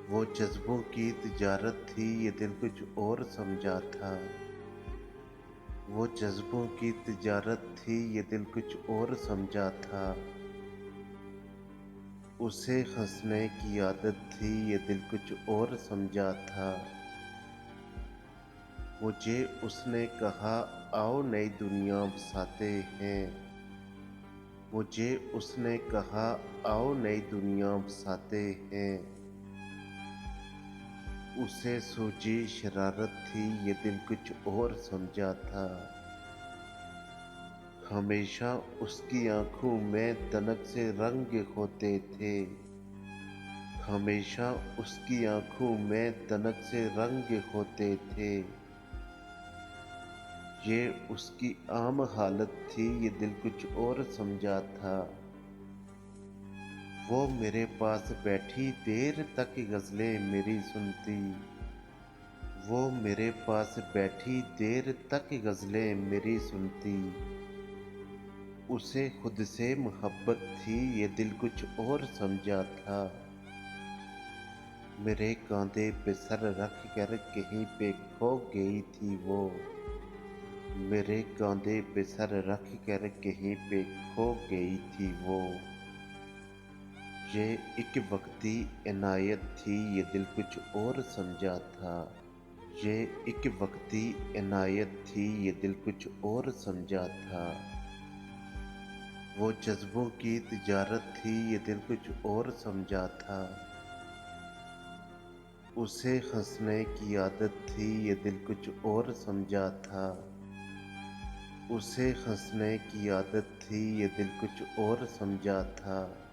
वो जज्बों की तिजारत थी ये दिल कुछ और समझा था। वो जज्बों की तिजारत थी ये दिल कुछ और समझा था। उसे हंसने की आदत थी ये दिल कुछ और समझा था। मुझे उसने कहा आओ नई दुनिया बसाते हैं। मुझे उसने कहा आओ नई दुनिया बसाते हैं। उसे सूझी शरारत थी ये दिल कुछ और समझा था। हमेशा उसकी आंखों में तनक से रंग होते थे। हमेशा उसकी आंखों में तनक से रंग होते थे। ये उसकी आम हालत थी ये दिल कुछ और समझा था। वो मेरे पास बैठी देर तक गज़लें मेरी सुनती। वो मेरे पास बैठी देर तक गज़लें मेरी सुनती। उसे खुद से मोहब्बत थी ये दिल कुछ और समझा था। मेरे कांधे पे सर रख कर कहीं पे खो गई थी वो। मेरे कांधे पे सर रख कर कहीं पे खो गई थी वो। ये एक वक्ती इनायत थी ये दिल कुछ और समझा था। ये एक वक्ती इनायत थी ये दिल कुछ और समझा था। वो जज्बों की तिजारत थी ये दिल कुछ और समझा था। उसे हंसने की आदत थी ये दिल कुछ और समझा था। उसे हंसने की आदत थी ये दिल कुछ और समझा था।